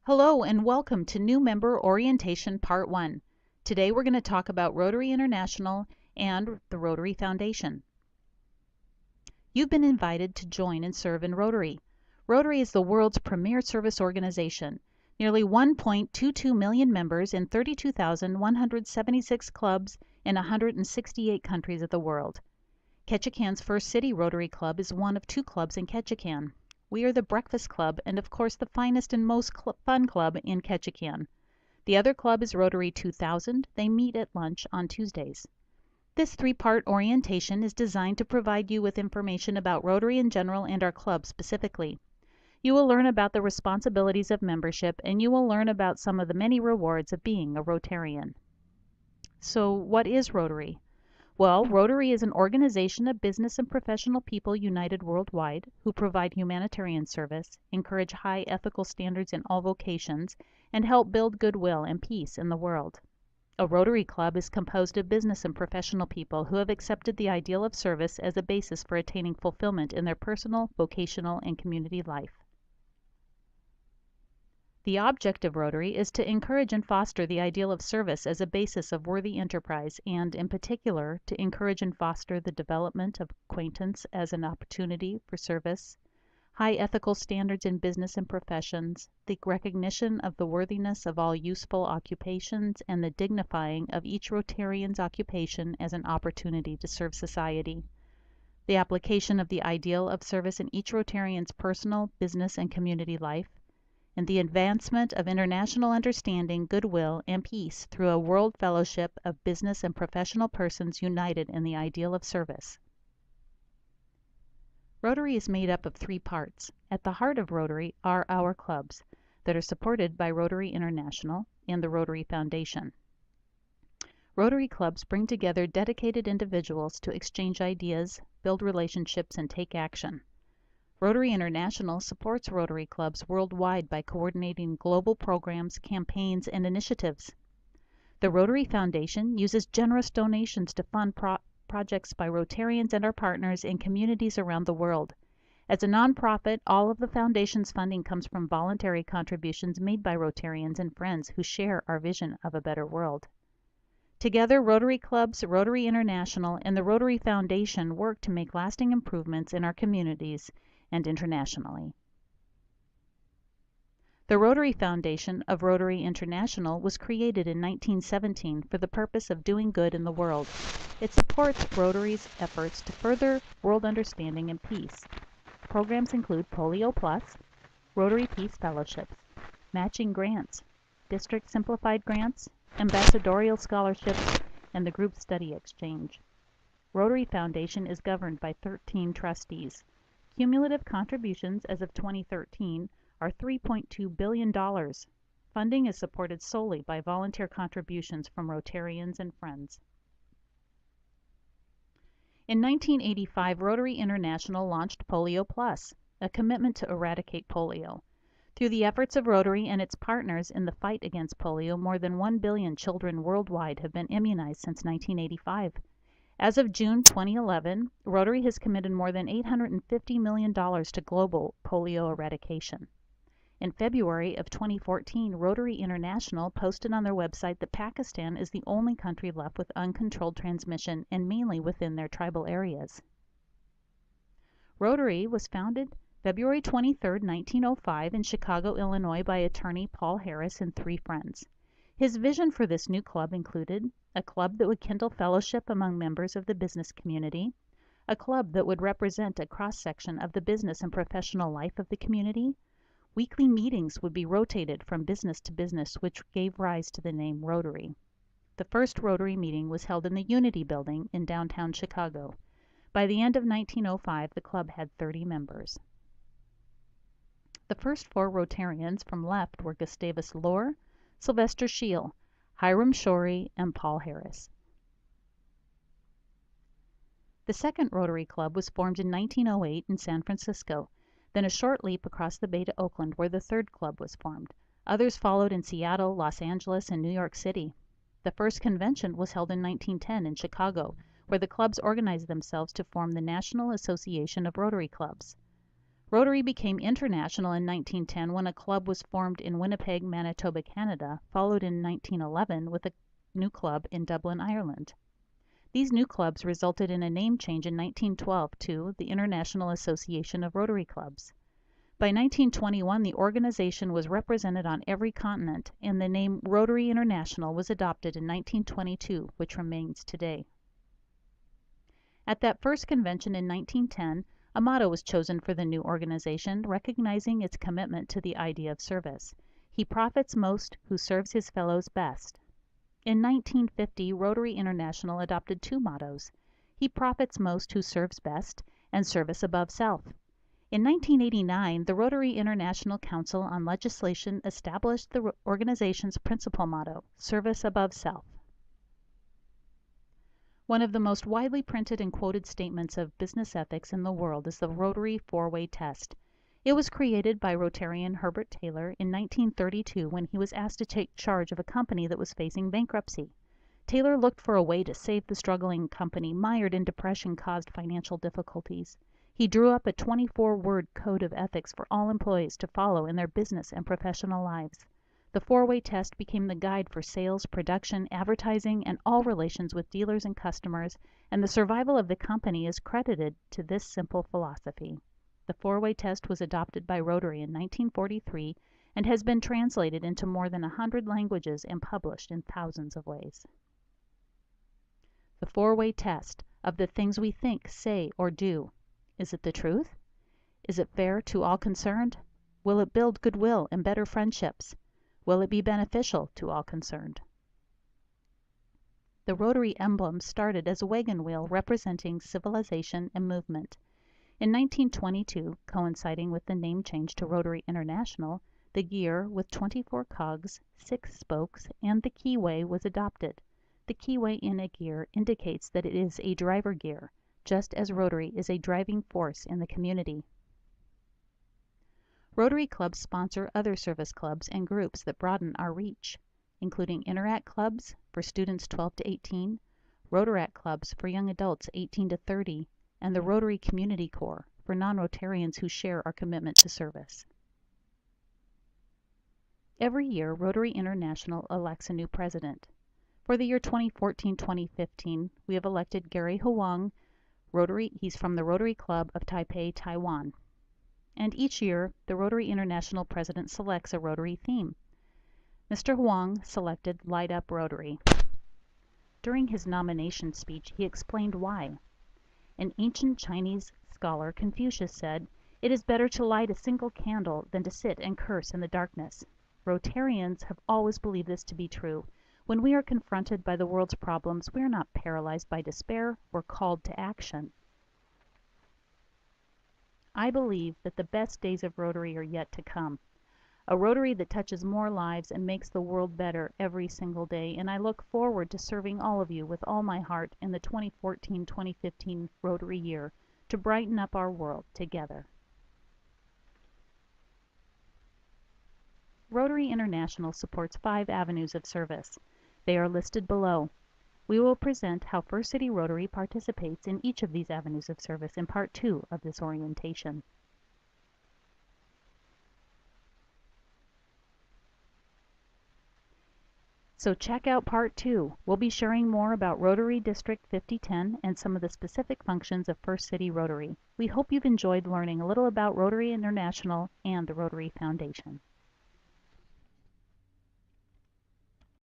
Hello and welcome to New Member Orientation Part 1. Today we're going to talk about Rotary International and the Rotary Foundation. You've been invited to join and serve in Rotary. Rotary is the world's premier service organization. Nearly 1.22 million members in 32,176 clubs in 168 countries of the world. Ketchikan's First City Rotary Club is one of two clubs in Ketchikan. We are the Breakfast Club and of course the finest and most fun club in Ketchikan. The other club is Rotary 2000. They meet at lunch on Tuesdays. This three-part orientation is designed to provide you with information about Rotary in general and our club specifically. You will learn about the responsibilities of membership and you will learn about some of the many rewards of being a Rotarian. So what is Rotary? Well, Rotary is an organization of business and professional people united worldwide who provide humanitarian service, encourage high ethical standards in all vocations, and help build goodwill and peace in the world. A Rotary Club is composed of business and professional people who have accepted the ideal of service as a basis for attaining fulfillment in their personal, vocational, and community life. The object of Rotary is to encourage and foster the ideal of service as a basis of worthy enterprise and, in particular, to encourage and foster the development of acquaintance as an opportunity for service, high ethical standards in business and professions, the recognition of the worthiness of all useful occupations, and the dignifying of each Rotarian's occupation as an opportunity to serve society. The application of the ideal of service in each Rotarian's personal, business, and community life, and the advancement of international understanding, goodwill, and peace through a world fellowship of business and professional persons united in the ideal of service. Rotary is made up of three parts. At the heart of Rotary are our clubs that are supported by Rotary International and the Rotary Foundation. Rotary clubs bring together dedicated individuals to exchange ideas, build relationships, and take action. Rotary International supports Rotary clubs worldwide by coordinating global programs, campaigns, and initiatives. The Rotary Foundation uses generous donations to fund projects by Rotarians and our partners in communities around the world. As a nonprofit, all of the Foundation's funding comes from voluntary contributions made by Rotarians and friends who share our vision of a better world. Together, Rotary clubs, Rotary International, and the Rotary Foundation work to make lasting improvements in our communities and internationally. The Rotary Foundation of Rotary International was created in 1917 for the purpose of doing good in the world. It supports Rotary's efforts to further world understanding and peace. Programs include Polio Plus, Rotary Peace Fellowships, matching grants, district simplified grants, ambassadorial scholarships, and the group study exchange. Rotary Foundation is governed by 13 trustees. Cumulative contributions as of 2013 are $3.2 billion. Funding is supported solely by volunteer contributions from Rotarians and friends. In 1985, Rotary International launched Polio Plus, a commitment to eradicate polio. Through the efforts of Rotary and its partners in the fight against polio, more than 1 billion children worldwide have been immunized since 1985. As of June 2011, Rotary has committed more than $850 million to global polio eradication. In February of 2014, Rotary International posted on their website that Pakistan is the only country left with uncontrolled transmission and mainly within their tribal areas. Rotary was founded February 23, 1905 in Chicago, Illinois by attorney Paul Harris and three friends. His vision for this new club included a club that would kindle fellowship among members of the business community, a club that would represent a cross-section of the business and professional life of the community. Weekly meetings would be rotated from business to business, which gave rise to the name Rotary. The first Rotary meeting was held in the Unity Building in downtown Chicago. By the end of 1905, the club had 30 members. The first four Rotarians from left were Gustavus Lohr, Sylvester Scheel, Hiram Shorey, and Paul Harris. The second Rotary Club was formed in 1908 in San Francisco, then a short leap across the bay to Oakland where the third club was formed. Others followed in Seattle, Los Angeles, and New York City. The first convention was held in 1910 in Chicago, where the clubs organized themselves to form the National Association of Rotary Clubs. Rotary became international in 1910 when a club was formed in Winnipeg, Manitoba, Canada, followed in 1911 with a new club in Dublin, Ireland. These new clubs resulted in a name change in 1912 to the International Association of Rotary Clubs. By 1921, the organization was represented on every continent, and the name Rotary International was adopted in 1922, which remains today. At that first convention in 1910, a motto was chosen for the new organization, recognizing its commitment to the idea of service. He profits most who serves his fellows best. In 1950, Rotary International adopted two mottos: He profits most who serves best, and Service above self. In 1989, the Rotary International Council on Legislation established the organization's principal motto, Service above self. One of the most widely printed and quoted statements of business ethics in the world is the Rotary four-way test. It was created by Rotarian Herbert Taylor in 1932 when he was asked to take charge of a company that was facing bankruptcy. Taylor looked for a way to save the struggling company mired in depression-caused financial difficulties. He drew up a 24-word code of ethics for all employees to follow in their business and professional lives. The four-way test became the guide for sales, production, advertising, and all relations with dealers and customers, and the survival of the company is credited to this simple philosophy. The four-way test was adopted by Rotary in 1943 and has been translated into more than 100 languages and published in thousands of ways. The four-way test of the things we think, say, or do. Is it the truth? Is it fair to all concerned? Will it build goodwill and better friendships? Will it be beneficial to all concerned? The Rotary emblem started as a wagon wheel representing civilization and movement. In 1922, coinciding with the name change to Rotary International, the gear with 24 cogs, 6 spokes, and the keyway was adopted. The keyway in a gear indicates that it is a driver gear, just as Rotary is a driving force in the community. Rotary clubs sponsor other service clubs and groups that broaden our reach, including Interact clubs for students 12 to 18, Rotaract clubs for young adults 18 to 30, and the Rotary Community Corps for non-Rotarians who share our commitment to service. Every year, Rotary International elects a new president. For the year 2014-2015, we have elected Gary Huang. He's from the Rotary Club of Taipei, Taiwan. And each year, the Rotary International president selects a Rotary theme. Mr. Huang selected Light Up Rotary. During his nomination speech, he explained why. An ancient Chinese scholar, Confucius, said, "It is better to light a single candle than to sit and curse in the darkness." Rotarians have always believed this to be true. When we are confronted by the world's problems, we are not paralyzed by despair, we're called to action. I believe that the best days of Rotary are yet to come. A Rotary that touches more lives and makes the world better every single day, and I look forward to serving all of you with all my heart in the 2014-2015 Rotary year to brighten up our world together. Rotary International supports 5 avenues of service. They are listed below. We will present how First City Rotary participates in each of these avenues of service in Part 2 of this orientation. So check out Part 2. We'll be sharing more about Rotary District 5010 and some of the specific functions of First City Rotary. We hope you've enjoyed learning a little about Rotary International and the Rotary Foundation.